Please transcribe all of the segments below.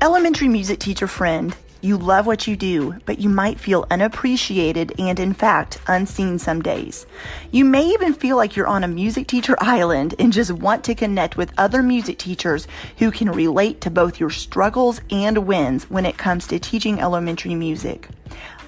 Elementary music teacher friend, you love what you do, but you might feel unappreciated and, in fact, unseen some days. You may even feel like you're on a music teacher island and just want to connect with other music teachers who can relate to both your struggles and wins when it comes to teaching elementary music.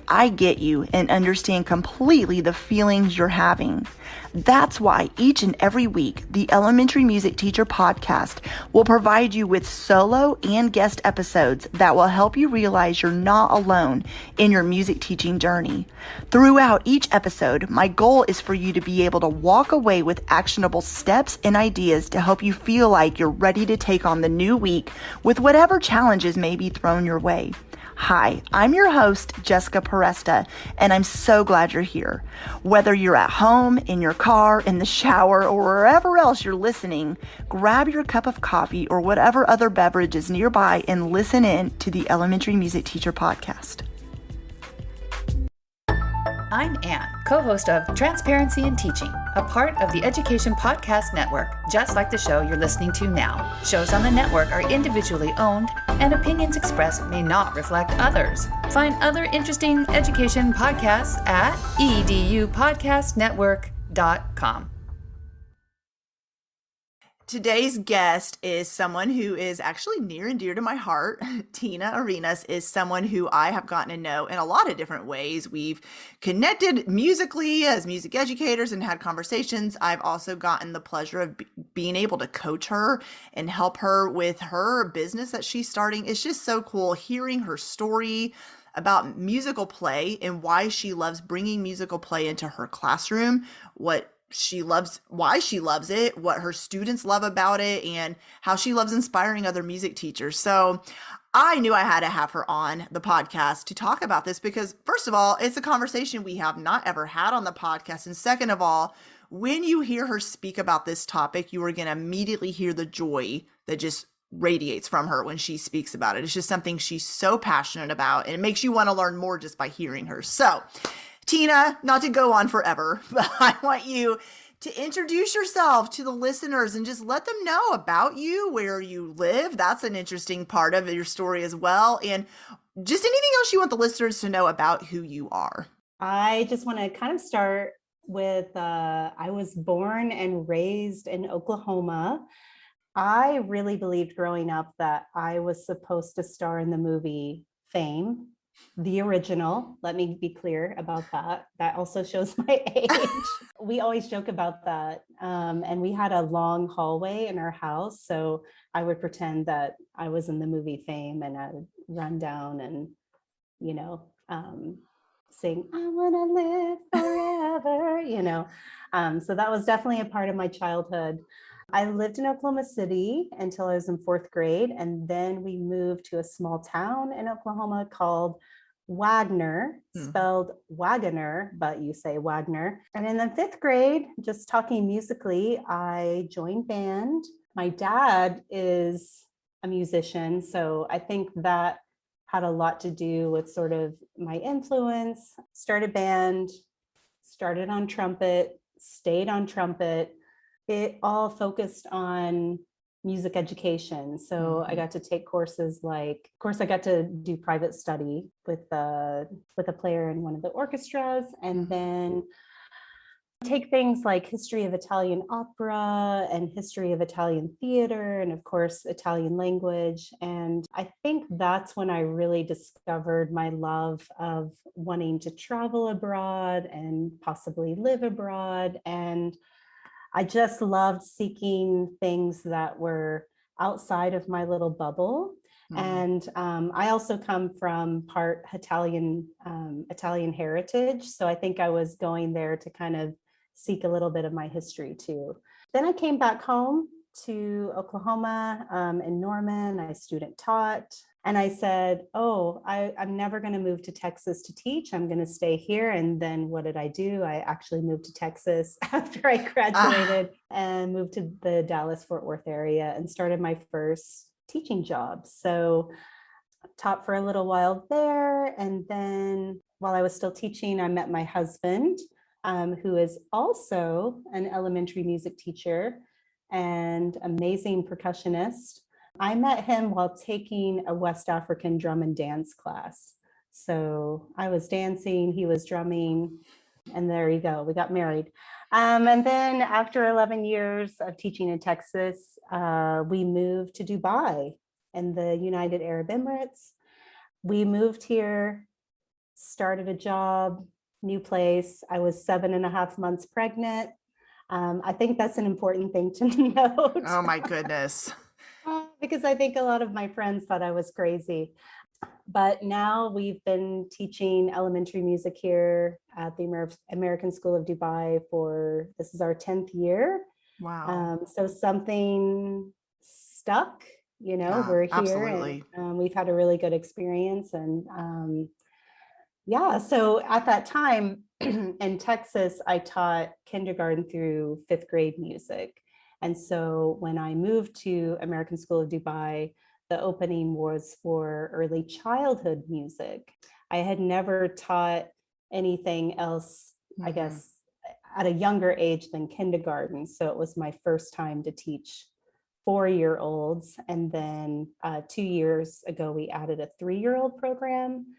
I get you and understand completely the feelings you're having. That's why each and every week, the Elementary Music Teacher Podcast will provide you with solo and guest episodes that will help you realize you're not alone in your music teaching journey. Throughout each episode, my goal is for you to be able to walk away with actionable steps and ideas to help you feel like you're ready to take on the new week with whatever challenges may be thrown your way. Hi, I'm your host, Jessica Peresta, and I'm so glad you're here. Whether you're at home, in your car, in the shower, or wherever else you're listening, grab your cup of coffee or whatever other beverage is nearby and listen in to the Elementary Music Teacher Podcast. I'm Anne, co-host of Transparency in Teaching, a part of the Education Podcast Network, just like the show you're listening to now. Shows on the network are individually owned, and opinions expressed may not reflect others. Find other interesting education podcasts at edupodcastnetwork.com. Today's guest is someone who is actually near and dear to my heart. Tina Arenas is someone who I have gotten to know in a lot of different ways. We've connected musically as music educators and had conversations. I've also gotten the pleasure of being able to coach her and help her with her business that she's starting. It's just so cool hearing her story about musical play and why she loves bringing musical play into her classroom, what she loves, why she loves it, what her students love about it, and how she loves inspiring other music teachers. So I knew I had to have her on the podcast to talk about this because, first of all, it's a conversation we have not ever had on the podcast. And second of all, when you hear her speak about this topic, you are going to immediately hear the joy that just radiates from her when she speaks about it. It's just something she's so passionate about, and it makes you want to learn more just by hearing her. So Tina, not to go on forever, but I want you to introduce yourself to the listeners and just let them know about you, where you live. That's an interesting part of your story as well. And just anything else you want the listeners to know about who you are. I just want to kind of start with, I was born and raised in Oklahoma. I really believed growing up that I was supposed to star in the movie Fame. The original, let me be clear about that. That also shows my age. We always joke about that. And we had a long hallway in our house. So I would pretend that I was in the movie Fame and I would run down and, sing, I want to live forever, So that was definitely a part of my childhood. I lived in Oklahoma City until I was in 4th grade, and then we moved to a small town in Oklahoma called Wagner, spelled Wagoner, but you say Wagner. And in the 5th grade, just talking musically, I joined band. My dad is a musician, so I think that had a lot to do with sort of my influence. Started band, started on trumpet, stayed on trumpet. It all focused on music education. So I got to take courses like, of course, I got to do private study with a player in one of the orchestras, and then take things like history of Italian opera and history of Italian theater, and of course, Italian language. And I think that's when I really discovered my love of wanting to travel abroad and possibly live abroad. And I just loved seeking things that were outside of my little bubble. And I also come from part Italian heritage. So I think I was going there to kind of seek a little bit of my history too. Then I came back home to Oklahoma in Norman. I student taught. And I said, I'm never going to move to Texas to teach. I'm going to stay here. And then what did I do? I actually moved to Texas after I graduated and moved to the Dallas-Fort Worth area and started my first teaching job. So taught for a little while there. And then while I was still teaching, I met my husband, who is also an elementary music teacher and amazing percussionist. I met him while taking a West African drum and dance class. So I was dancing, he was drumming, and there you go. We got married. And then after 11 years of teaching in Texas, we moved to Dubai in the United Arab Emirates. We moved here, started a job, new place. I was 7.5 months pregnant. I think that's an important thing to note. Oh my goodness. Because I think a lot of my friends thought I was crazy. But now we've been teaching elementary music here at the American School of Dubai for, this is our 10th year. Wow. So something stuck, Yeah, we're here absolutely. and we've had a really good experience. And yeah, so at that time in Texas, I taught kindergarten through 5th grade music. And so when I moved to American School of Dubai, the opening was for early childhood music. I had never taught anything else, I guess, at a younger age than kindergarten. So it was my first time to teach 4-year-olds. And then 2 years ago, we added a 3-year-old program.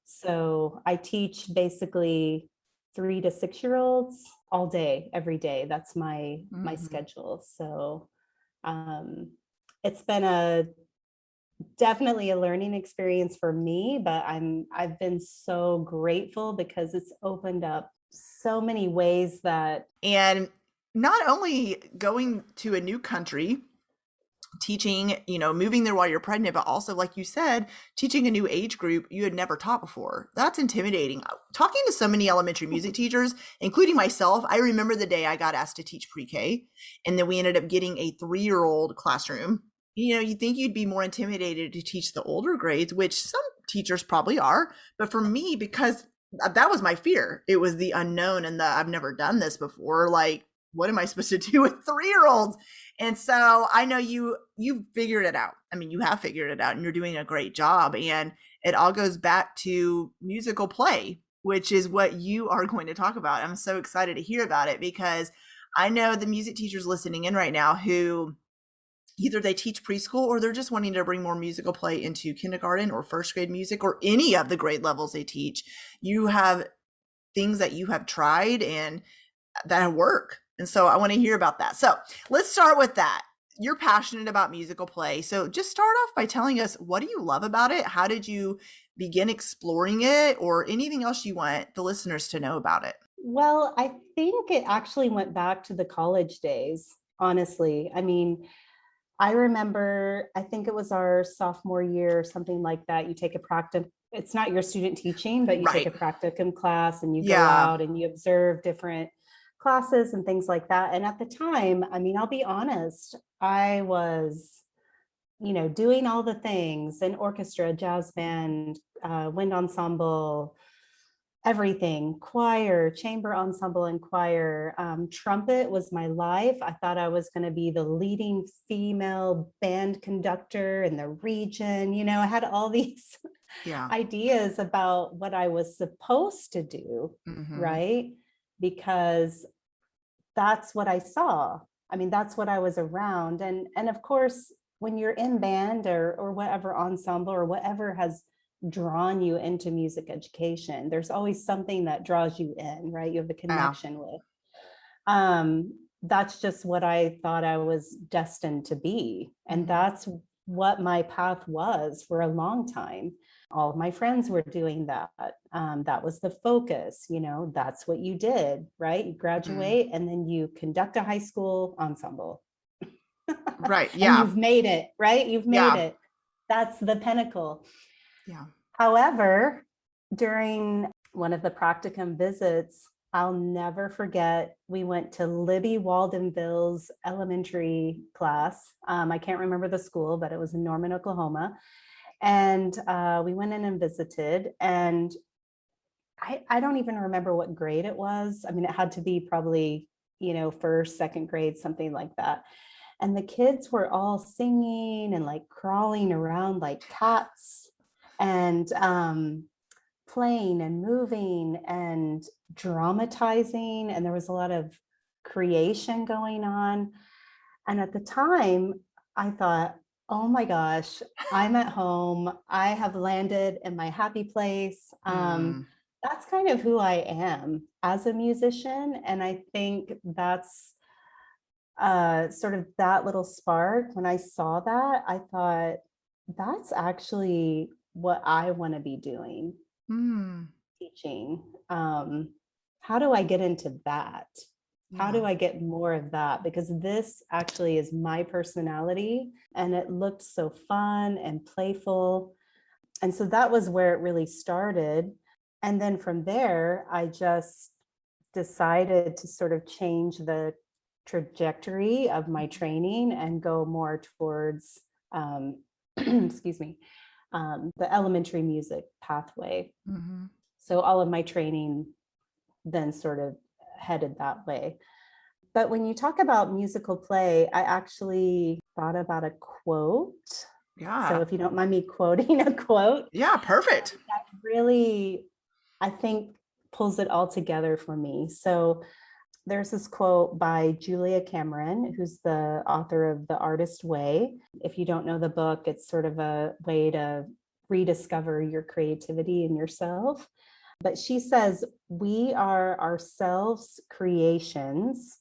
So I teach basically 3 to 6-year-olds all day, every day. That's my schedule. So it's been definitely a learning experience for me, but I've been so grateful because it's opened up so many ways that. And not only going to a new country, teaching, moving there while you're pregnant, but also, like you said, teaching a new age group you had never taught before. That's intimidating. Talking to so many elementary music teachers, including myself, I remember the day I got asked to teach pre-K, and then we ended up getting a 3-year-old classroom. You think you'd be more intimidated to teach the older grades, which some teachers probably are. But for me, because that was my fear, it was the unknown and the I've never done this before. Like, what am I supposed to do with 3-year-olds? And so I know you figured it out. I mean, you have figured it out and you're doing a great job. And it all goes back to musical play, which is what you are going to talk about. I'm so excited to hear about it because I know the music teachers listening in right now who either they teach preschool or they're just wanting to bring more musical play into kindergarten or first grade music or any of the grade levels they teach. You have things that you have tried and that work. And so I want to hear about that. So let's start with that. You're passionate about musical play. So just start off by telling us, what do you love about it? How did you begin exploring it, or anything else you want the listeners to know about it? Well, I think it actually went back to the college days, honestly. I mean, I remember, I think it was our sophomore year, something like that. You take a practice. It's not your student teaching, but you take a practicum class and you go out and you observe different classes and things like that. And at the time, I mean, I'll be honest, I was, doing all the things in orchestra, jazz band, wind ensemble, everything, choir, chamber ensemble and choir. Trumpet was my life. I thought I was going to be the leading female band conductor in the region. I had all these ideas about what I was supposed to do, right? Because that's what I saw. I mean, that's what I was around. And of course, when you're in band or whatever ensemble or whatever has drawn you into music education, there's always something that draws you in, right? You have a connection with. That's just what I thought I was destined to be. And that's what my path was for a long time. All of my friends were doing that. That was the focus, that's what you did, right? You graduate and then you conduct a high school ensemble. Right. Yeah. And you've made it, right? You've made it. That's the pinnacle. Yeah. However, during one of the practicum visits, I'll never forget, we went to Libby Waldenville's elementary class. I can't remember the school, but it was in Norman, Oklahoma. And we went in and visited, and I don't even remember what grade it was. I mean, it had to be probably, first, second grade, something like that. And the kids were all singing and like crawling around like cats and playing and moving and dramatizing. And there was a lot of creation going on. And at the time, I thought, Oh my gosh, I'm at home. I have landed in my happy place. Mm, That's kind of who I am as a musician. And I think that's sort of that little spark. When I saw that, I thought, that's actually what I want to be doing, mm, teaching. How do I get into that? How yeah. do I get more of that? Because this actually is my personality and it looked so fun and playful. And so that was where it really started. And then from there, I just decided to sort of change the trajectory of my training and go more towards, excuse me, the elementary music pathway. Hmm. So all of my training then sort of headed that way. But when you talk about musical play, I actually thought about a quote. So Yeah. if you don't mind me quoting a quote, Yeah. Perfect. that really, I think, pulls it all together for me. So there's this quote by Julia Cameron, who's the author of The Artist Way. If you don't know the book, it's sort of a way to rediscover your creativity in yourself. But she says, we are ourselves creations,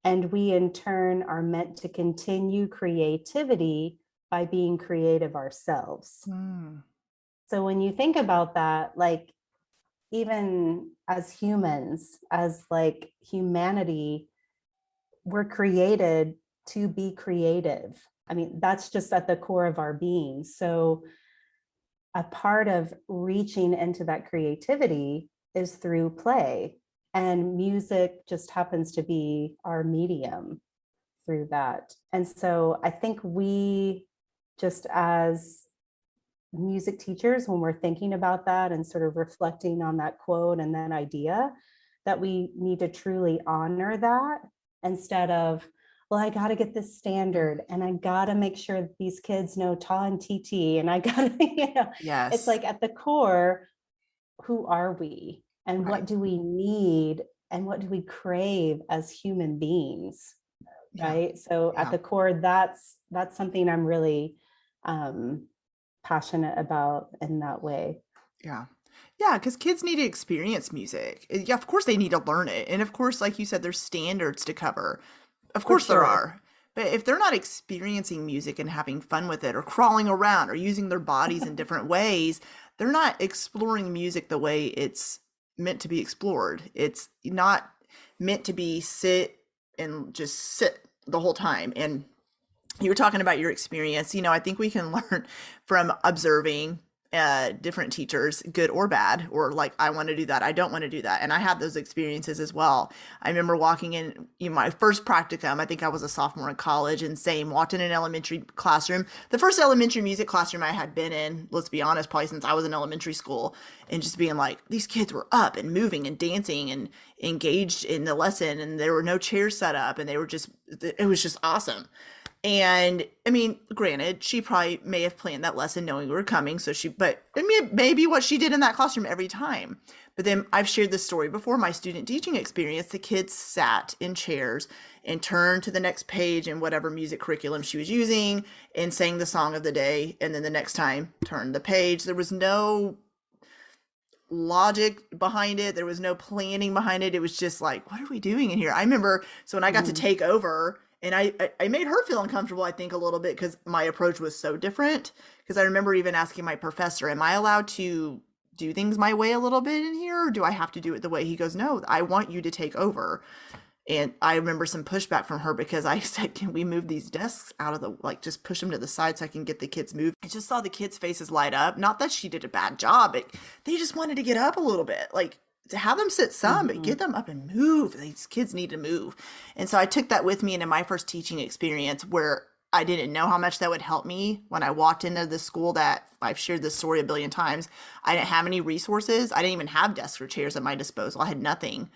and we in turn are meant to continue creativity by being creative ourselves. Mm, So when you think about that, like even as humans, as like humanity, we're created to be creative. I mean, that's just at the core of our being. So a part of reaching into that creativity is through play. And music just happens to be our medium through that. And so I think we, just as music teachers, when we're thinking about that and sort of reflecting on that quote and that idea, that we need to truly honor that instead of, well, I got to get this mm, standard and I got to make sure that these kids know ta and tt and I got to, it's yes. like at the core, who are we and Right. what do we need and what do we crave as human beings, Yeah. right? So at Yeah. the core, that's something I'm really um, passionate about in that way. Yeah. Yeah, because kids need to experience music. Yeah, of course they need to learn it. And of course, like you said, there's standards to cover. Of For course there sure. are. But if they're not experiencing music and having fun with it or crawling around or using their bodies in different ways, they're not exploring music the way it's meant to be explored. It's not meant to be sit and just sit the whole time. And you were talking about your experience. I think we can learn from observing different teachers, good or bad, or like, I want to do that, I don't want to do that. And I had those experiences as well. I remember walking in, my first practicum, I think I was a sophomore in college, and same, walked in an elementary classroom, the first elementary music classroom I had been in, let's be honest, probably since I was in elementary school, and just being like, these kids were up and moving and dancing and engaged in the lesson, and there were no chairs set up, and it was just awesome. And I mean, granted, she probably may have planned that lesson knowing we were coming. But I mean, maybe what she did in that classroom every time. But then I've shared this story before, my student teaching experience. The kids sat in chairs and turned to the next page in whatever music curriculum she was using and sang the song of the day. And then the next time, turned the page. There was no logic behind it. There was no planning behind it. It was just like, what are we doing in here? I remember, so when I got to Mhm. take over, and I made her feel uncomfortable, I think, a little bit because my approach was so different. Because I remember even asking my professor, am I allowed to do things my way a little bit in here? Or do I have to do it the way? He goes, no, I want you to take over. And I remember some pushback from her because I said, can we move these desks out of the, like, just push them to the side so I can get the kids moved? I just saw the kids' faces light up. Not that she did a bad job, but they just wanted to get up a little bit. Like, to have them sit some, but get Mhm. them up and move. These kids need to move. And so I took that with me into my first teaching experience, where I didn't know how much that would help me when I walked into the school that I've shared this story a billion times. I didn't have any resources. I didn't even have desks or chairs at my disposal. I had nothing.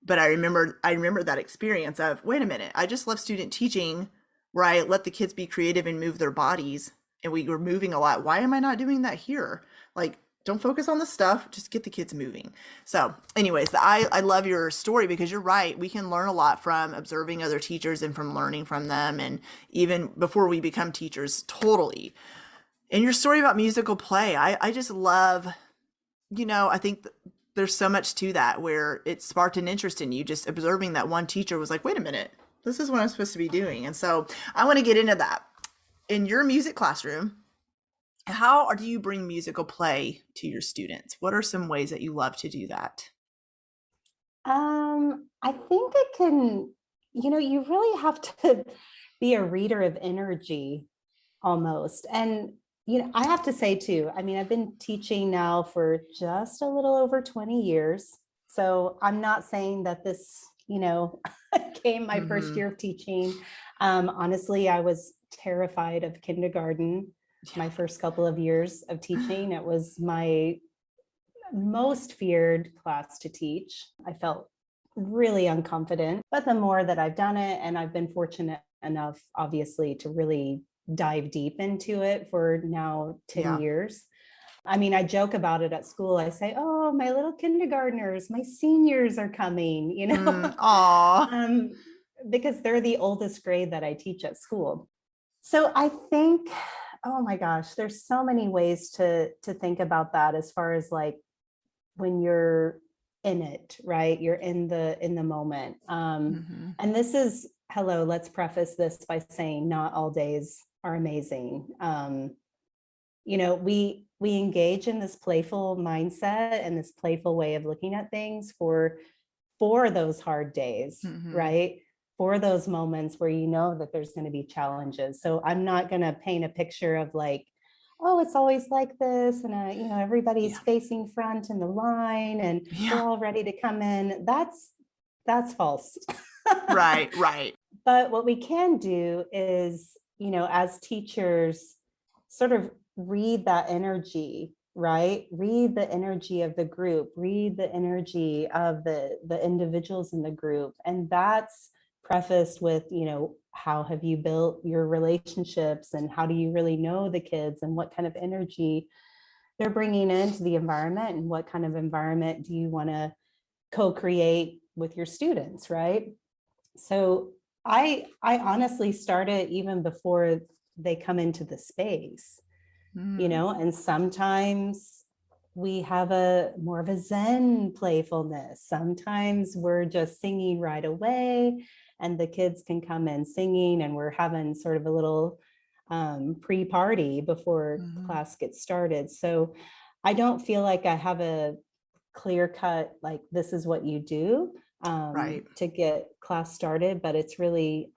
But I remember that experience of, wait a minute, I just left student teaching where I let the kids be creative and move their bodies, and we were moving a lot. Why am I not doing that here? Like, Don't focus on the stuff, just get the kids moving. So anyways, I love your story because you're right. We can learn a lot from observing other teachers and from learning from them. And even before we become teachers, totally. And your story about musical play, I just love, I think there's so much to that where it sparked an interest in you, just observing that one teacher was like, wait a minute, this is what I'm supposed to be doing. And so I want to get into that. In your music classroom, how do you bring musical play to your students? What are some ways that you love to do that? I think it can, you really have to be a reader of energy almost. And, I have to say too, I mean, I've been teaching now for just a little over 20 years. So I'm not saying that this, came my first year of teaching. Honestly, I was terrified of kindergarten my first couple of years of teaching. It was my most feared class to teach. I felt really unconfident, but the more that I've done it, and I've been fortunate enough, obviously, to really dive deep into it for now 10 years. I mean, I joke about it at school. I say, oh, my little kindergartners, my seniors are coming, because they're the oldest grade that I teach at school. So I think, oh my gosh, there's so many ways to think about that as far as like when you're in it, right? You're in the moment. And this is, hello, let's preface this by saying not all days are amazing. We engage in this playful mindset and this playful way of looking at things for those hard days, right? For those moments where you know that there's going to be challenges. So I'm not going to paint a picture of like, oh, it's always like this, and everybody's facing front in the line, and they're all ready to come in. That's false. Right. But what we can do is, as teachers, sort of read that energy, right? Read the energy of the group, read the energy of the individuals in the group. And that's prefaced with, how have you built your relationships, and how do you really know the kids, and what kind of energy they're bringing into the environment, and what kind of environment do you want to co-create with your students, right? So I honestly started even before they come into the space, and sometimes we have more of a Zen playfulness. Sometimes we're just singing right away, and the kids can come in singing, and we're having sort of a little pre-party before class gets started. So I don't feel like I have a clear cut, like this is what you do to get class started, but it's really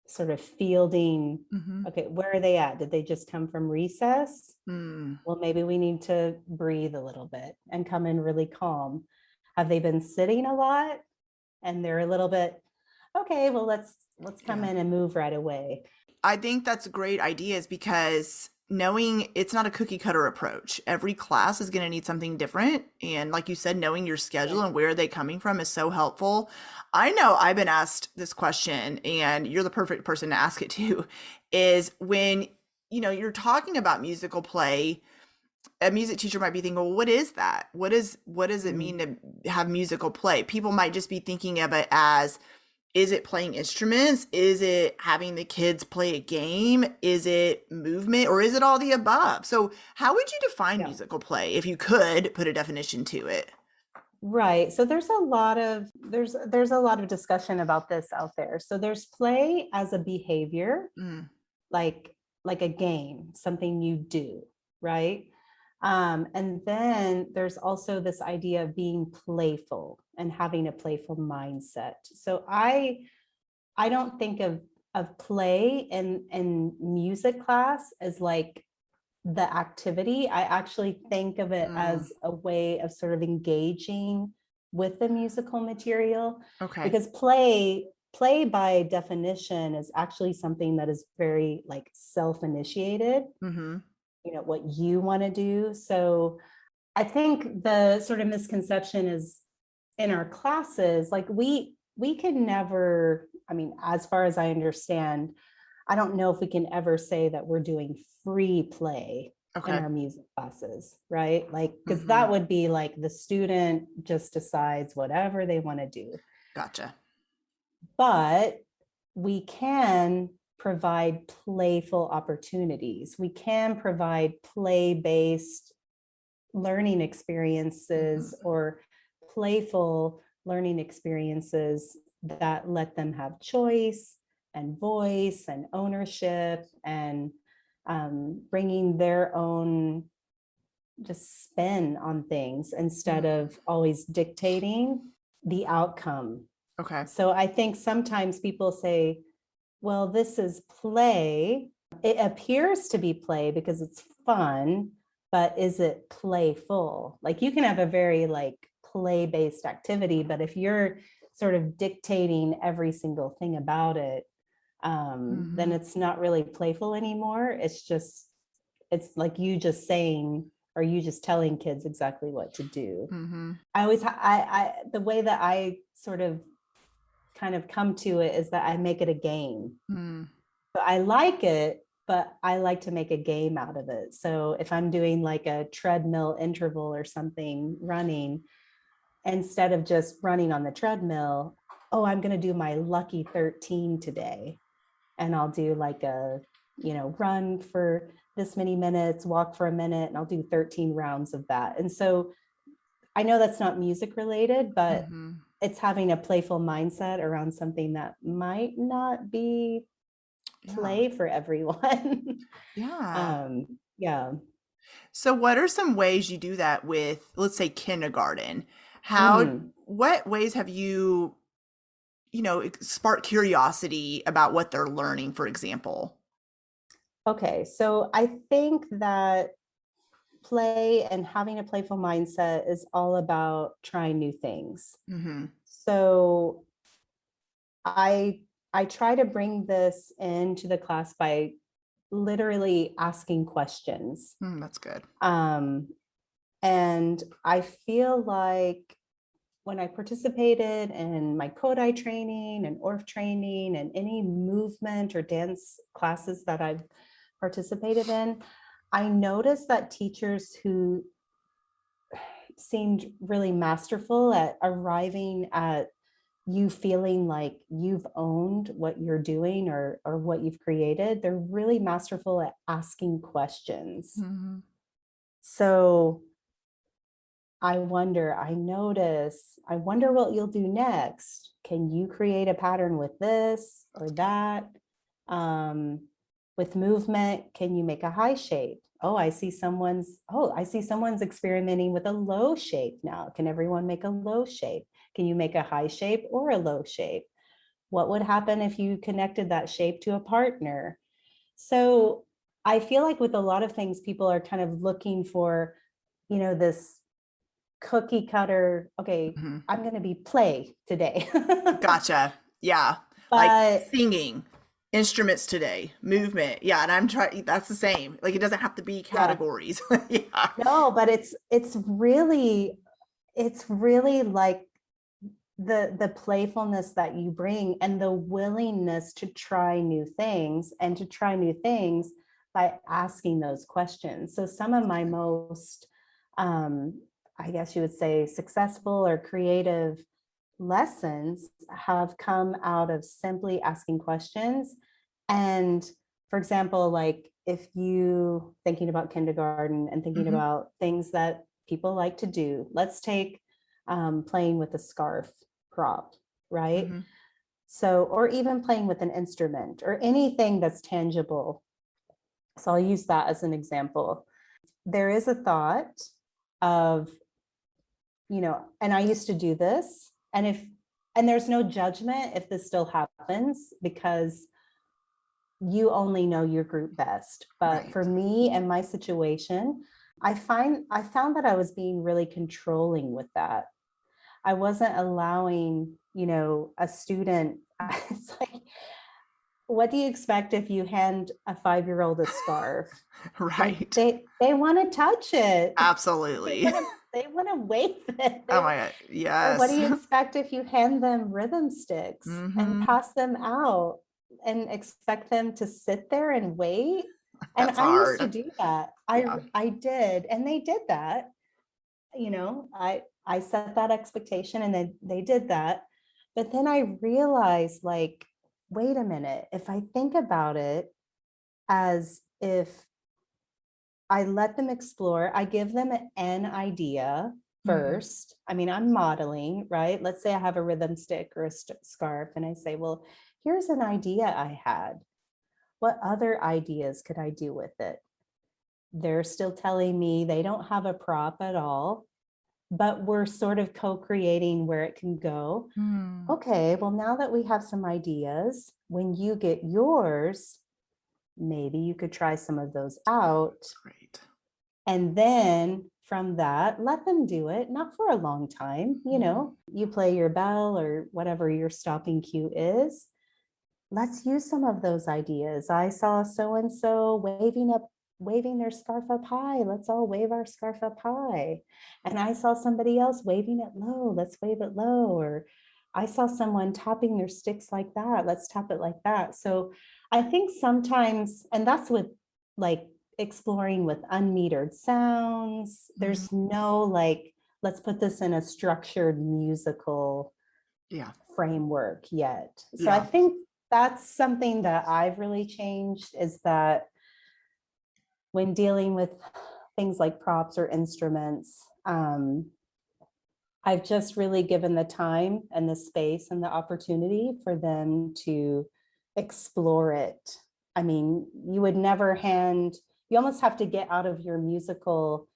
sort of fielding, okay, where are they at? Did they just come from recess? Well, maybe we need to breathe a little bit and come in really calm. Have they been sitting a lot and they're a little bit, okay, well, let's come in and move right away. I think that's great ideas, because knowing it's not a cookie cutter approach. Every class is going to need something different. And like you said, knowing your schedule and where are they coming from is so helpful. I know I've been asked this question, and you're the perfect person to ask it to, is when, you're talking about musical play, a music teacher might be thinking, well, what is that? What does it mean to have musical play? People might just be thinking of it as, is it playing instruments? Is it having the kids play a game? Is it movement, or is it all the above? So how would you define musical play, if you could put a definition to it? Right. So there's a lot of discussion about this out there. So there's play as a behavior, like a game, something you do, right? And then there's also this idea of being playful and having a playful mindset. So I don't think of play and music class as like the activity. I actually think of it as a way of sort of engaging with the musical material. Okay. Because play by definition is actually something that is very like self-initiated. What you want to do. So I think the sort of misconception is in our classes, like we can never, I mean, as far as I understand, I don't know if we can ever say that we're doing free play. in Okay. our music classes, right? Like, because Mm-hmm. that would be like the student just decides whatever they want to do. Gotcha. But we can provide playful opportunities. We can provide play-based learning experiences Mm-hmm. or playful learning experiences that let them have choice and voice and ownership and bringing their own just spin on things instead Mm-hmm. of always dictating the outcome. Okay. So I think sometimes people say, well, this is play. It appears to be play because it's fun, but is it playful? Like you can have a very like play-based activity, but if you're sort of dictating every single thing about it, then Mm-hmm. it's not really playful anymore. It's like you just saying, or you just telling kids exactly what to do. Mm-hmm. The way that I sort of kind of come to it is that I make it a game. Mm-hmm. So I like it, but I like to make a game out of it. So if I'm doing like a treadmill interval or something running, instead of just running on the treadmill, oh, I'm going to do my lucky 13 today. And I'll do like a, run for this many minutes, walk for a minute, and I'll do 13 rounds of that. And so I know that's not music related, but Mm-hmm. it's having a playful mindset around something that might not be Yeah. play for everyone. Yeah. Yeah. So what are some ways you do that with, let's say, kindergarten? Mhm. What ways have you, sparked curiosity about what they're learning, for example? Okay, so I think that play and having a playful mindset is all about trying new things. Mm-hmm. So I I try to bring this into the class by literally asking questions. Mm, that's good. Um, and I feel like when I participated in my Kodály training and Orff training and any movement or dance classes that I've participated in, I noticed that teachers who seemed really masterful at arriving at you feeling like you've owned what you're doing or what you've created, they're really masterful at asking questions. Mm-hmm. So I wonder what you'll do next. Can you create a pattern with this or that? Um, with movement, can you make a high shape? I see someone's experimenting with a low shape now. Can everyone make a low shape? Can you make a high shape or a low shape? What would happen if you connected that shape to a partner? So I feel like with a lot of things, people are kind of looking for, this cookie cutter, okay, Mm-hmm. I'm going to be play today. Gotcha. Yeah. Like But singing, instruments today, movement. Yeah. And I'm trying, that's the same. Like it doesn't have to be yeah, categories. Yeah. no, but it's really like the playfulness that you bring and the willingness to try new things and to try new things by asking those questions. So some of my most I guess you would say successful or creative lessons have come out of simply asking questions. And for example, like if you thinking about kindergarten and thinking Mm-hmm. about things that people like to do, let's take playing with a scarf prop, right? Mm-hmm. So, or even playing with an instrument or anything that's tangible. So I'll use that as an example. There is a thought of, and I used to do this, and there's no judgment if this still happens because you only know your group best. But Right. for me and my situation, I found that I was being really controlling with that. I wasn't allowing, a student. It's like, what do you expect if you hand a 5-year-old a scarf? Like Right. they want to touch it. They Absolutely. want to they want to wave it. Oh my God. Or what do Yes. you expect if you hand them rhythm sticks and Mm-hmm. pass them out and expect them to sit there and wait? And That's I used to hard. do that. Yeah. I did, and they did that. You know, I set that expectation and then they did that. But then I realized, like, wait a minute, if I think about it as if I let them explore, I give them an idea Mhm. first. I mean, I'm modeling, right? Let's say I have a rhythm stick or a scarf, and I say, well, here's an idea I had. What other ideas could I do with it? They're still telling me they don't have a prop at all, but we're sort of co-creating where it can go. Mm. Okay, well, now that we have some ideas, when you get yours, maybe you could try some of those out. That's great. And then from that, let them do it, not for a long time. You Mhm. know, you play your bell or whatever your stopping cue is. Let's use some of those ideas. I saw so and so waving their scarf up high. Let's all wave our scarf up high. And I saw somebody else waving it low. Let's wave it low. Or I saw someone tapping their sticks like that. Let's tap it like that. So I think sometimes, and that's with like exploring with unmetered sounds. Mhm. There's no like, let's put this in a structured musical Yeah. framework yet. So I Yeah. think that's something that I've really changed, is that when dealing with things like props or instruments, I've just really given the time and the space and the opportunity for them to explore it. I mean, you would never you almost have to get out of your musical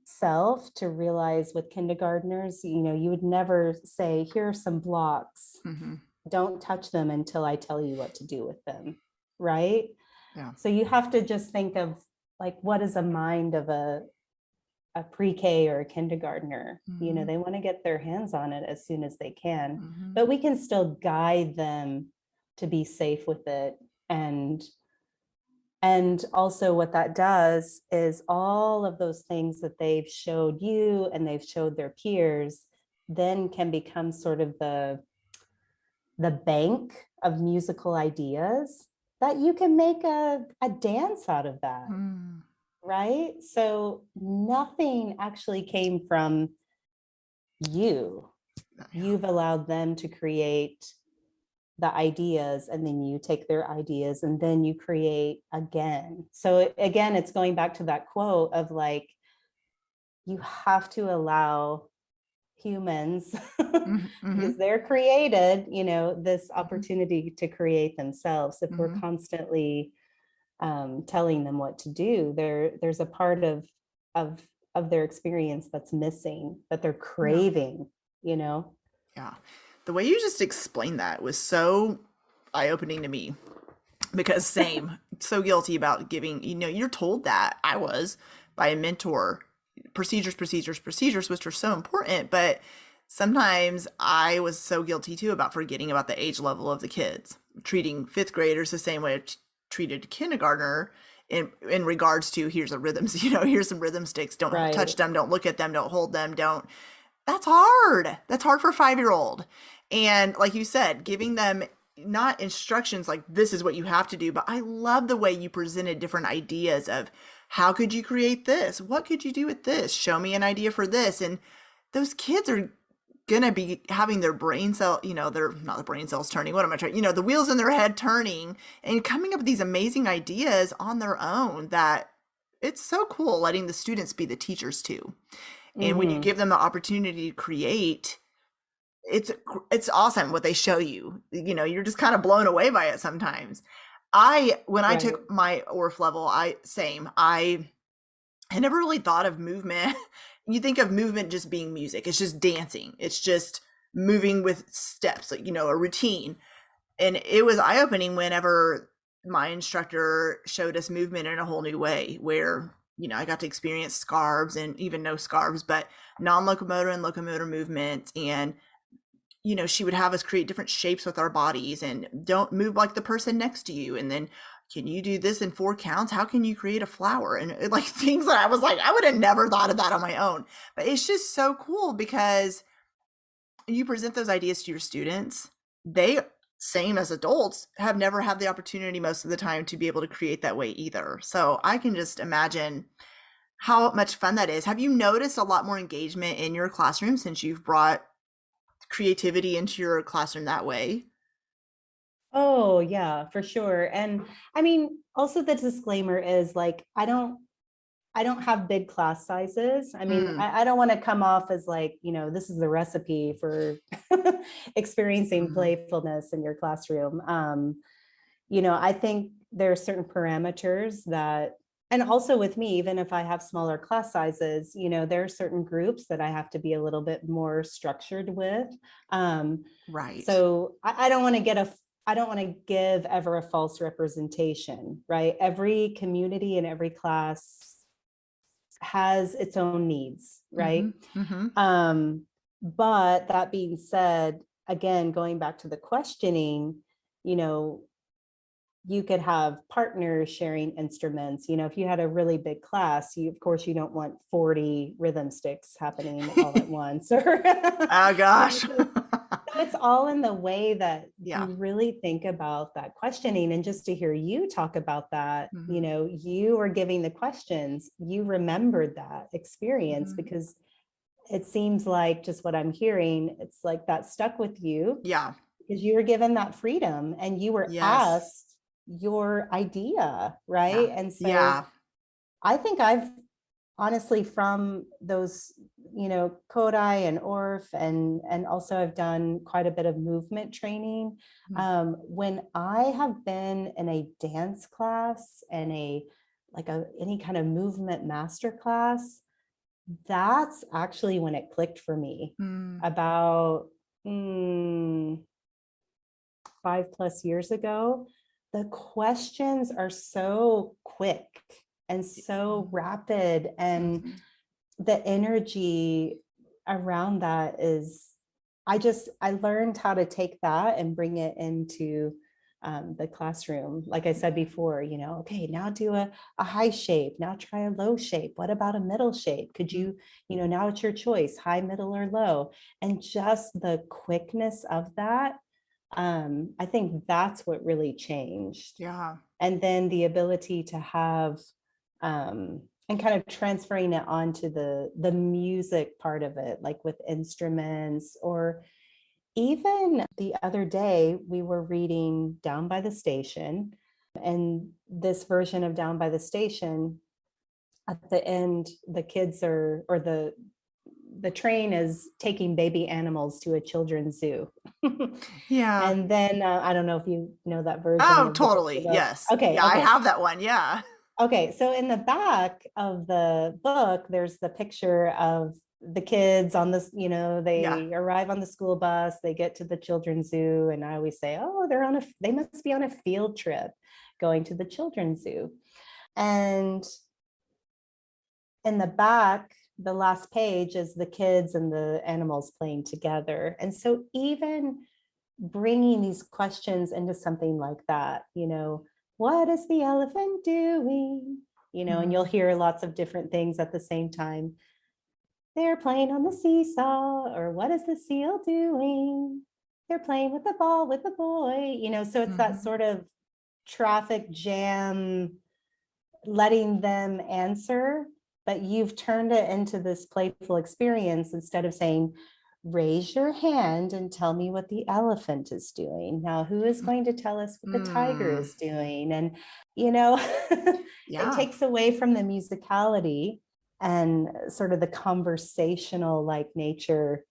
self to realize with kindergartners, you know, you would never say, here are some blocks, Mhm. don't touch them until I tell you what to do with them, right? Yeah. So you have to just think of like, what is a mind of a pre-K or a kindergartner? You know, Mhm. they want to get their hands on it as soon as they can, Mhm. but we can still guide them to be safe with it. And also what that does is all of those things that they've showed you and they've showed their peers then can become sort of the bank of musical ideas that you can make a dance out of that, Mm. right? So nothing actually came from you. Yeah. You've allowed them to create the ideas, and then you take their ideas and then you create again. So again, it's going back to that quote of like, you have to allow humans Mhm. because Mhm. they're created, you know, this Mhm. opportunity to create themselves. If we're Mhm. constantly telling them what to do, there's a part of of their experience that's missing, that they're Yeah. craving, you know. Yeah. The way you just explained that was so eye-opening to me because same, so guilty about giving, you're told that I was by a mentor, procedures, procedures, procedures, which are so important, but sometimes I was so guilty too about forgetting about the age level of the kids, treating fifth graders the same way I treated a kindergartner in regards to here's a rhythms, here's some rhythm sticks, don't touch Right. them, don't look at them, don't hold them, don't. That's hard. That's hard for a 5-year-old. And like you said, giving them not instructions like this is what you have to do, but I love the way you presented different ideas of how could you create this? What could you do with this? Show me an idea for this. And those kids are gonna be having their brain cell, they're not the brain cells turning. What am I trying? The wheels in their head turning and coming up with these amazing ideas on their own that it's so cool letting the students be the teachers too. And when you Mm-hmm. give them the opportunity to create, it's awesome what they show you. You're just kind of blown away by it sometimes. When I Right. took my Orff level, I had never really thought of movement. You think of movement just being music. It's just dancing. It's just moving with steps, like, a routine. And it was eye-opening whenever my instructor showed us movement in a whole new way where I got to experience scarves and even no scarves, but non-locomotor and locomotor movement. And she would have us create different shapes with our bodies and don't move like the person next to you. And then can you do this in 4 counts? How can you create a flower? And like things that I was like, I would have never thought of that on my own. But it's just so cool because you present those ideas to your students. They same as adults, have never had the opportunity most of the time to be able to create that way either. So I can just imagine how much fun that is. Have you noticed a lot more engagement in your classroom since you've brought creativity into your classroom that way? Oh, yeah, for sure. And I mean, also the disclaimer is like, I don't have big class sizes. I mean, Mm, I don't want to come off as like, this is the recipe for experiencing mhm. playfulness in your classroom. I think there are certain parameters that, and also with me, even if I have smaller class sizes, there are certain groups that I have to be a little bit more structured with. Um, Right. so I don't want to I don't want to give ever a false representation, right? Every community and every class has its own needs, right? Mhm, mhm. Um, but that being said, again, going back to the questioning, you know, you could have partners sharing instruments. If you had a really big class, of course you don't want 40 rhythm sticks happening all at once, or Oh gosh. so it's all in the way that Yeah. you really think about that questioning. And just to hear you talk about that, Mhm, you were giving the questions, you remembered that experience, mhm. because it seems like, just what I'm hearing, it's like that stuck with you Yeah. because you were given that freedom and you were Yes. asked your idea, Yeah. right? And so Yeah. I think I've honestly, from those, Kodály and Orff, and also I've done quite a bit of movement training. Mm, When I have been in a dance class and any kind of movement master class, that's actually when it clicked for me mm, about mm, 5+ years ago. The questions are so quick and so mhm, rapid, and mhm. the energy around that is, I learned how to take that and bring it into the classroom. Like I said before, okay, now do a high shape, now try a low shape. What about a middle shape? Could Mm, you, now it's your choice, high, middle, or low. And just the quickness of that, I think that's what really changed. yeah. And then the ability to have, and kind of transferring it onto the music part of it, like with instruments. Or even the other day we were reading Down by the Station, and this version of Down by the Station, at the end, the kids are, or the train is taking baby animals to a children's zoo. Yeah. And then I don't know if you know that version Oh, of the book. totally. Yes. Okay, Yeah, I okay. have that one. Yeah. Okay, so in the back of the book, there's the picture of the kids on this, Yeah. they arrive on the school bus, they get to the children's zoo, and I always say, oh, they must be on a field trip going to the children's zoo. And in the back, the last page is the kids and the animals playing together. And so even bringing these questions into something like that, what is the elephant doing? And you'll Mhm, hear lots of different things at the same time. They're playing on the seesaw, or what is the seal doing? They're playing with the ball with the boy, so it's that mhm, sort of traffic jam, letting them answer, but you've turned it into this playful experience instead of saying, raise your hand and tell me what the elephant is doing. Now, who is going to tell us what the tiger mm. is doing? And, you know, it Yeah. takes away from the musicality and sort of the conversational like nature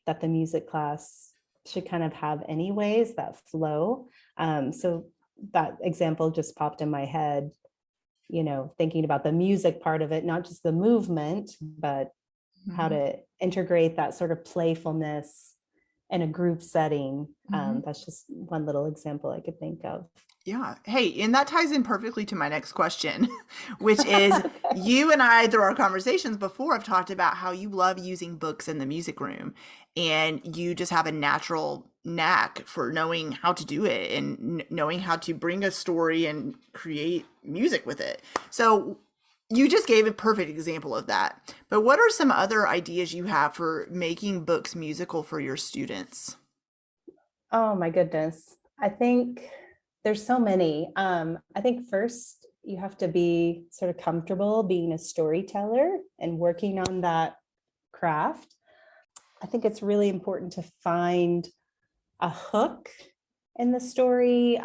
that the music class should kind of have anyways, that flow. So that example just popped in my head, thinking about the music part of it, not just the movement, but how Mhm, to integrate that sort of playfulness in a group setting. mhm. That's just one little example I could think of. Yeah. Hey, and that ties in perfectly to my next question, which is you and I, through our conversations before, have talked about how you love using books in the music room and you just have a natural knack for knowing how to do it and knowing how to bring a story and create music with it. So you just gave a perfect example of that. But what are some other ideas you have for making books musical for your students? Oh my goodness. I think there's so many. I think first you have to be sort of comfortable being a storyteller and working on that craft. I think it's really important to find a hook in the story,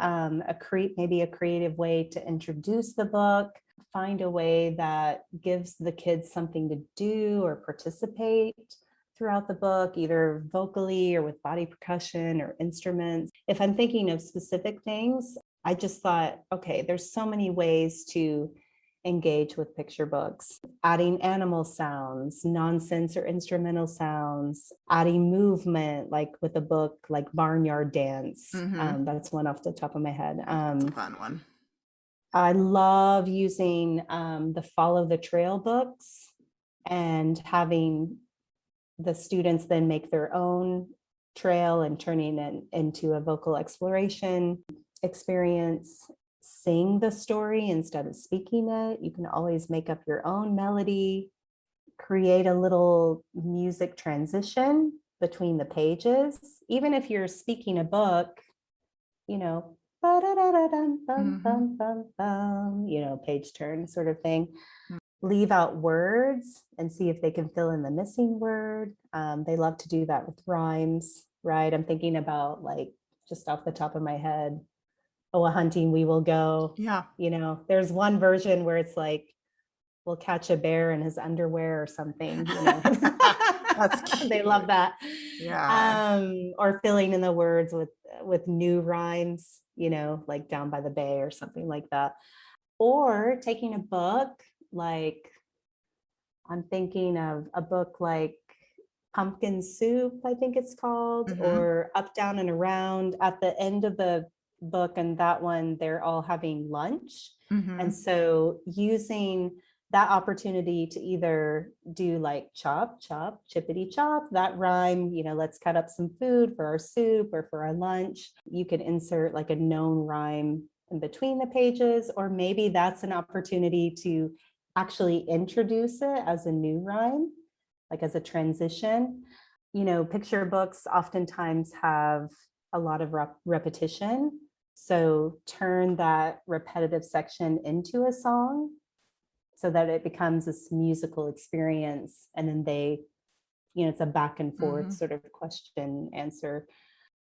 maybe a creative way to introduce the book, find a way that gives the kids something to do or participate throughout the book, either vocally or with body percussion or instruments. If I'm thinking of specific things, I just thought, okay, there's so many ways to engage with picture books, adding animal sounds, nonsense or instrumental sounds, adding movement, like with a book like Barnyard Dance. That's one off the top of my head. That's a fun one. I love using the Follow the Trail books and having the students then make their own trail and turning it into a vocal exploration experience. Sing the story instead of speaking it. You can always make up your own melody, create a little music transition between the pages. Even if you're speaking a book, you know, page turn sort of thing. Leave out words and see if they can fill in the missing word. They love to do that with rhymes, right? I'm thinking about, like, just off the top of my head, "Oh, a hunting we will go." Yeah. There's one version where it's like, "We'll catch a bear in his underwear" or something. That's cute. They love that. Yeah. Or filling in the words with new rhymes, like "Down by the Bay" or something like that. Or taking a book, like, I'm thinking of a book like Pumpkin Soup, I think it's called, or Up, Down, and Around. At the end of the book and that one, they're all having lunch. And so using that opportunity to either do like chop, chop, chippity chop, that rhyme, let's cut up some food for our soup or for our lunch. You could insert like a known rhyme in between the pages, or maybe that's an opportunity to actually introduce it as a new rhyme, like as a transition. Picture books oftentimes have a lot of repetition. So turn that repetitive section into a song so that it becomes this musical experience. And then it's a back and forth sort of question answer.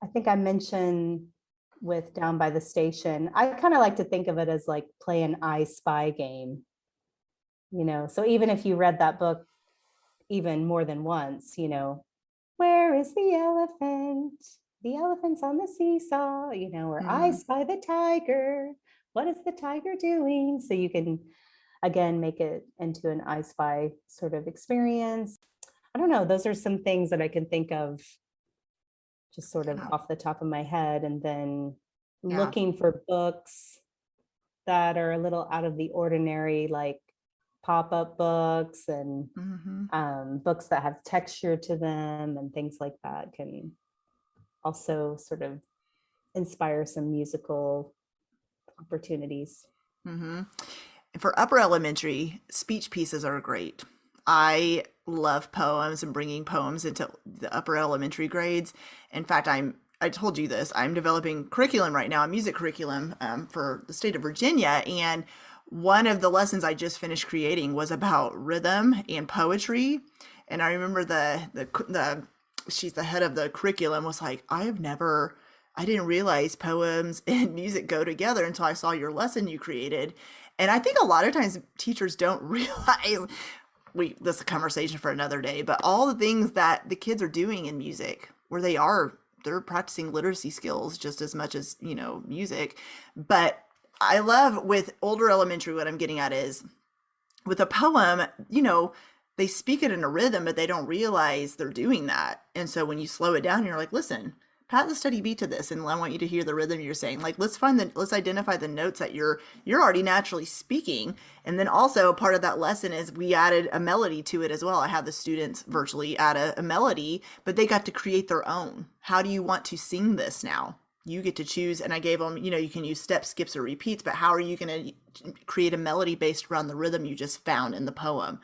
I think I mentioned with Down by the Station, I kind of like to think of it as like play an I Spy game. So even if you read that book even more than once, where is the elephant? The elephant's on the seesaw, or I spy the tiger. What is the tiger doing? So you can, again, make it into an I Spy sort of experience. I don't know. Those are some things that I can think of just sort of off the top of my head. And then looking for books that are a little out of the ordinary, like pop-up books and books that have texture to them and things like that can also sort of inspire some musical opportunities. For upper elementary, speech pieces are great. I love poems and bringing poems into the upper elementary grades. In fact, I told you this, I'm developing curriculum right now, a music curriculum for the state of Virginia. And one of the lessons I just finished creating was about rhythm and poetry. And I remember she's the head of the curriculum was like, I didn't realize poems and music go together until I saw your lesson you created. And I think a lot of times teachers don't realize, this is a conversation for another day, but all the things that the kids are doing in music, where they're practicing literacy skills just as much as, music. But I love with older elementary, what I'm getting at is with a poem, they speak it in a rhythm, but they don't realize they're doing that. And so when you slow it down, you're like, listen, pat the steady beat to this, and I want you to hear the rhythm you're saying. Like, let's identify the notes that you're already naturally speaking. And then also part of that lesson is we added a melody to it as well. I had the students virtually add a melody, but they got to create their own. How do you want to sing this now? You get to choose. And I gave them, you can use steps, skips, or repeats, but how are you going to create a melody based around the rhythm you just found in the poem?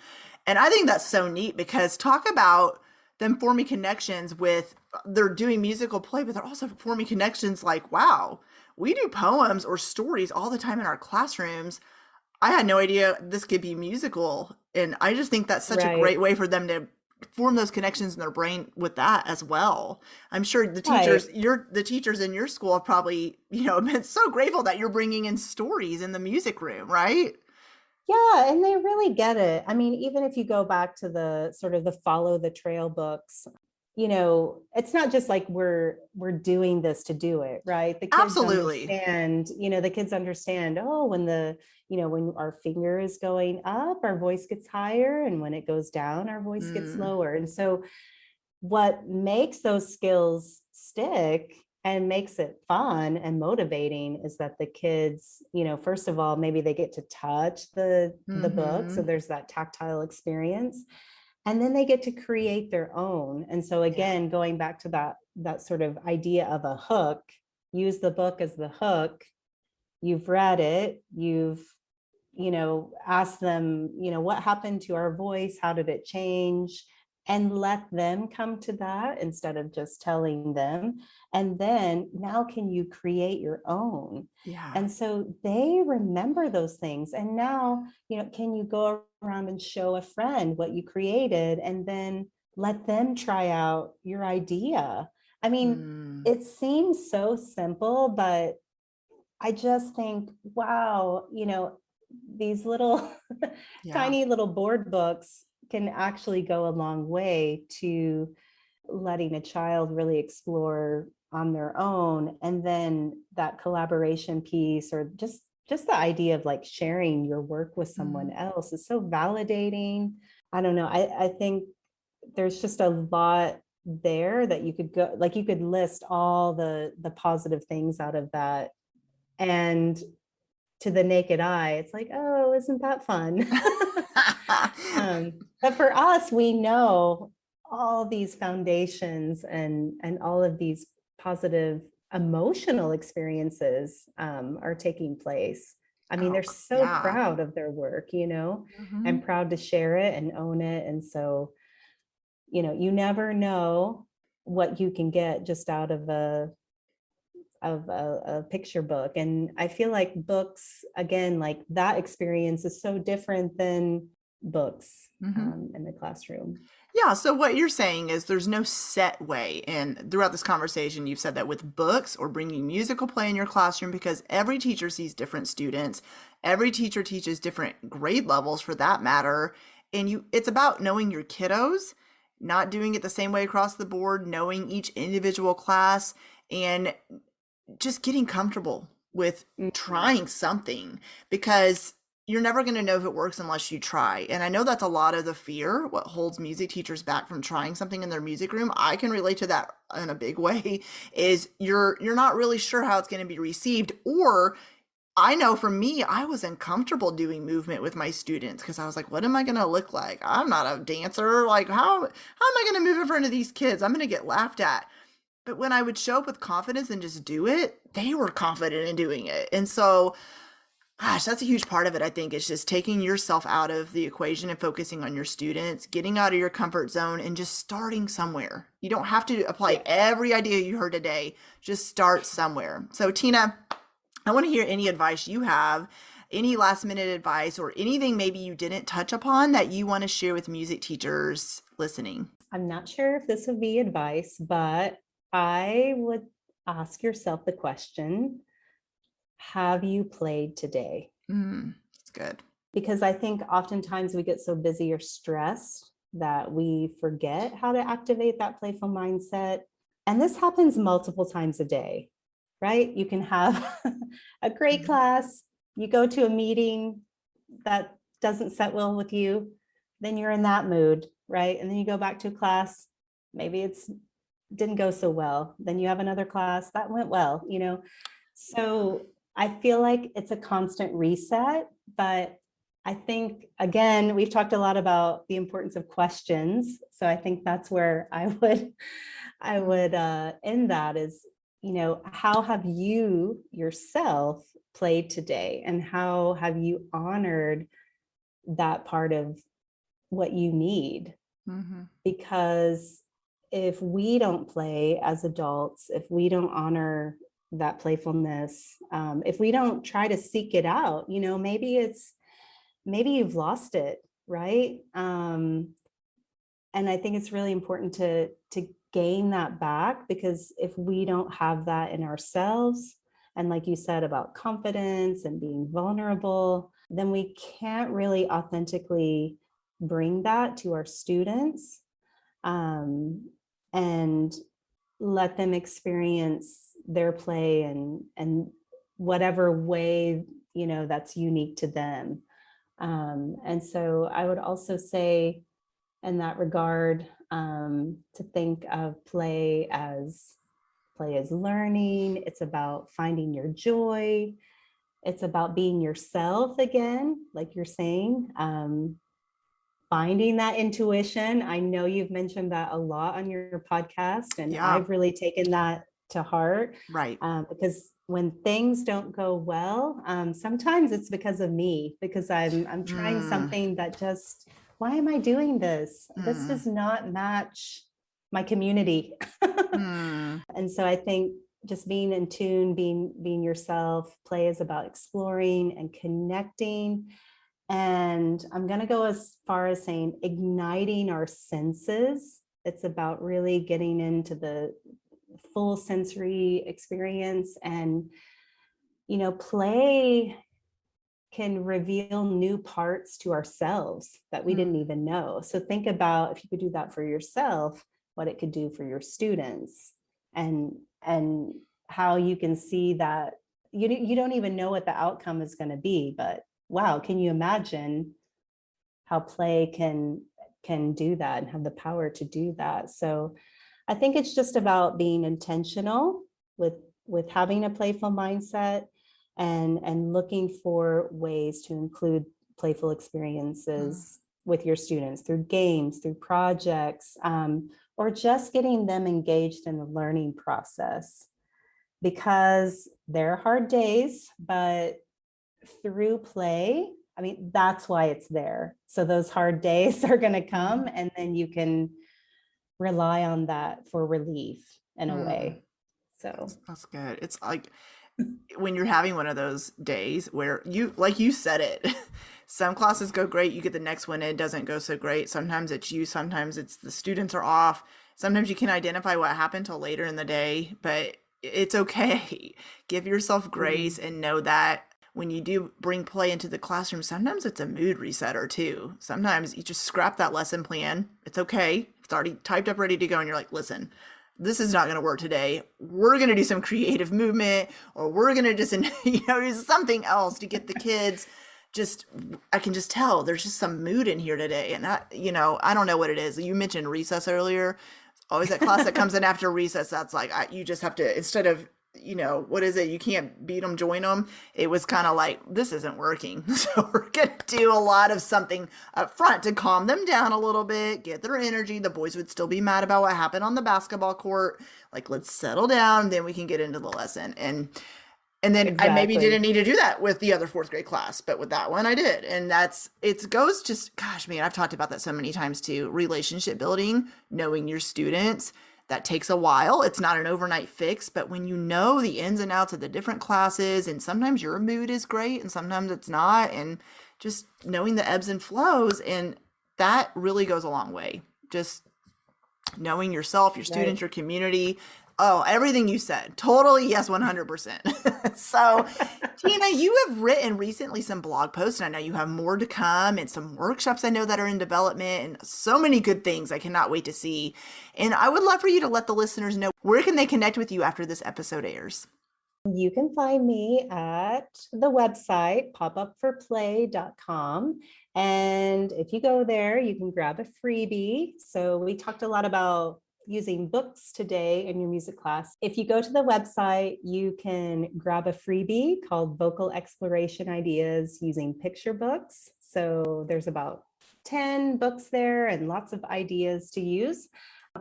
And I think that's so neat, because talk about them forming connections with, they're doing musical play, but they're also forming connections like, wow, we do poems or stories all the time in our classrooms. I had no idea this could be musical. And I just think that's such a Right. great way for them to form those connections in their brain with that as well. I'm sure Right. the teachers in your school have probably, been so grateful that you're bringing in stories in the music room, right? Yeah, and they really get it. I mean, even if you go back to the sort of the follow the trail books, it's not just like we're doing this to do it, right? Absolutely. The kids understand, oh, when our finger is going up, our voice gets higher, and when it goes down, our voice gets Mm, lower. And so what makes those skills stick and makes it fun and motivating is that the kids, first of all, maybe they get to touch the book, so mm-hmm. there's that tactile experience, and then they get to create their own. And so Yeah. again, going back to that sort of idea of a hook, use the book as the hook. You've read it, you've asked them, what happened to our voice, how did it change, and let them come to that instead of just telling them. And then now can you create your own? Yeah. And so they remember those things. And now, can you go around and show a friend what you created and then let them try out your idea? I mean, Mm, it seems so simple, but I just think, wow, these little yeah. tiny little board books can actually go a long way to letting a child really explore on their own. And then that collaboration piece, or just the idea of like sharing your work with someone Mm. else, is so validating. I don't know. I think there's just a lot there that you could go, like you could list all the positive things out of that. And to the naked eye, it's like, oh, isn't that fun? But for us, we know all these foundations and all of these positive emotional experiences are taking place. I mean, Oh, they're so yeah. proud of their work, Hmm. and proud to share it and own it. And so, you never know what you can get just out of a picture book. And I feel like books, again, like that experience is so different than books Hmm. in the classroom. Yeah. So what you're saying is there's no set way. And throughout this conversation, you've said that with books or bringing musical play in your classroom, because every teacher sees different students, every teacher teaches different grade levels for that matter. And it's about knowing your kiddos, not doing it the same way across the board, knowing each individual class, and just getting comfortable with Mhm. trying something, because you're never going to know if it works unless you try. And I know that's a lot of the fear, what holds music teachers back from trying something in their music room. I can relate to that in a big way, is you're not really sure how it's going to be received. Or I know for me, I was uncomfortable doing movement with my students because I was like, what am I going to look like? I'm not a dancer. Like how am I going to move in front of these kids? I'm going to get laughed at. But when I would show up with confidence and just do it, they were confident in doing it. And so, gosh, that's a huge part of it, I think. It's just taking yourself out of the equation and focusing on your students, getting out of your comfort zone and just starting somewhere. You don't have to apply Yeah. every idea you heard today, just start somewhere. So, Tina, I want to hear any advice you have, any last minute advice, or anything maybe you didn't touch upon that you want to share with music teachers listening. I'm not sure if this would be advice, but I would ask yourself the question, have you played today? It's good. Because I think oftentimes we get so busy or stressed that we forget how to activate that playful mindset. And this happens multiple times a day, right? You can have a great Mhm. class, you go to a meeting that doesn't set well with you, then you're in that mood, right? And then you go back to a class, maybe it's didn't go so well. Then you have another class that went well. Yeah. So I feel like it's a constant reset, but I think, again, we've talked a lot about the importance of questions. So I think that's where I would end that is, how have you yourself played today? And how have you honored that part of what you need? Hmm. Because if we don't play as adults, if we don't honor that playfulness, if we don't try to seek it out, maybe you've lost it, right? And I think it's really important to gain that back, because if we don't have that in ourselves, and like you said about confidence and being vulnerable, then we can't really authentically bring that to our students, and let them experience their play and whatever way, that's unique to them. And so I would also say in that regard, to think of play as learning. It's about finding your joy. It's about being yourself again, like you're saying, finding that intuition. I know you've mentioned that a lot on your podcast, and Yeah. I've really taken that to heart. Right. Because when things don't go well, sometimes it's because of me, because I'm trying something that just, why am I doing this? This does not match my community. And so I think just being in tune, being yourself. Play is about exploring and connecting. And I'm going to go as far as saying igniting our senses. It's about really getting into the full sensory experience. And, play can reveal new parts to ourselves that we didn't even know. So think about, if you could do that for yourself, what it could do for your students, and how you can see that you don't even know what the outcome is going to be, but wow, can you imagine how play can do that and have the power to do that? So I think it's just about being intentional with having a playful mindset, and looking for ways to include playful experiences with your students through games, through projects, or just getting them engaged in the learning process. Because there are hard days, but through play, that's why it's there. So those hard days are going to come, and then you can rely on that for relief in a way. So That's good. It's like when you're having one of those days where like you said it, some classes go great, you get the next one, it doesn't go so great. Sometimes it's you, sometimes it's the students are off. Sometimes you can identify what happened till later in the day, but it's okay. Give yourself grace and know that when you do bring play into the classroom, sometimes it's a mood resetter too. Sometimes you just scrap that lesson plan. It's okay. It's already typed up, ready to go. And you're like, listen, this is not going to work today. We're going to do some creative movement, or we're going to just, do something else to get the kids I can just tell there's just some mood in here today. And I don't know what it is. You mentioned recess earlier. Always that class that comes in after recess. That's like, you just have to, instead of, what is it? You can't beat them, join them. It was kind of like, this isn't working. So we're going to do a lot of something up front to calm them down a little bit, get their energy. The boys would still be mad about what happened on the basketball court. Like, let's settle down. Then we can get into the lesson. And then exactly. I maybe didn't need to do that with the other fourth grade class, but with that one I did. And gosh, man, I've talked about that so many times too. Relationship building, knowing your students, that takes a while. It's not an overnight fix, but when you know the ins and outs of the different classes, and sometimes your mood is great and sometimes it's not, and just knowing the ebbs and flows, and that really goes a long way. Just knowing yourself, your students, your community. Oh, everything you said. Totally. Yes, 100%. So, Tina, you have written recently some blog posts, and I know you have more to come, and some workshops I know that are in development, and so many good things I cannot wait to see. And I would love for you to let the listeners know, where can they connect with you after this episode airs? You can find me at the website, popupforplay.com. And if you go there, you can grab a freebie. So we talked a lot about using books today in your music class. If you go to the website, you can grab a freebie called Vocal Exploration Ideas Using Picture Books. So there's about 10 books there and lots of ideas to use.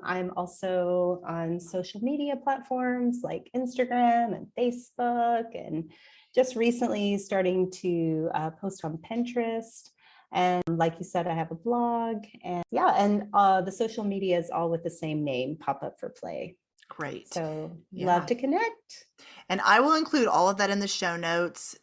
I'm also on social media platforms like Instagram and Facebook, and just recently starting to post on Pinterest. And like you said, I have a blog, and the social media is all with the same name, Pop Up for Play. Great. So Yeah. love to connect. And I will include all of that in the show notes.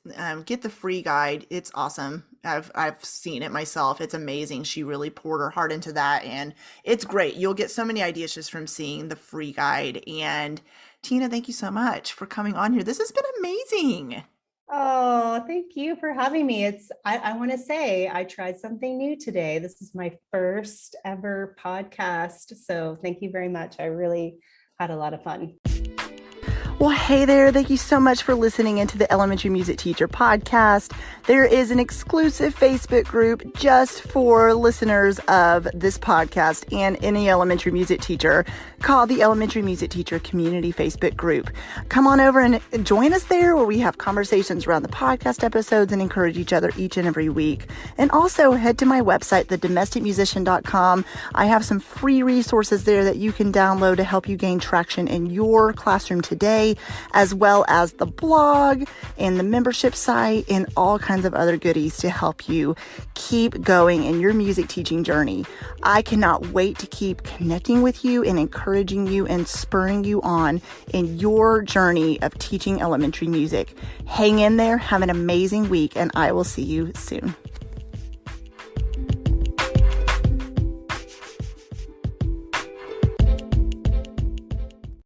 Get the free guide. It's awesome. I've seen it myself. It's amazing. She really poured her heart into that, and it's great. You'll get so many ideas just from seeing the free guide. And Tina, thank you so much for coming on here. This has been amazing. Oh, thank you for having me. I want to say I tried something new today. This is my first ever podcast. So thank you very much. I really had a lot of fun. Well, hey there. Thank you so much for listening into the Elementary Music Teacher podcast. There is an exclusive Facebook group just for listeners of this podcast and any elementary music teacher called the Elementary Music Teacher Community Facebook group. Come on over and join us there, where we have conversations around the podcast episodes and encourage each other each and every week. And also head to my website, thedomesticmusician.com. I have some free resources there that you can download to help you gain traction in your classroom today, as well as the blog and the membership site and all kinds of other goodies to help you keep going in your music teaching journey. I cannot wait to keep connecting with you and encouraging you and spurring you on in your journey of teaching elementary music. Hang in there, have an amazing week, and I will see you soon.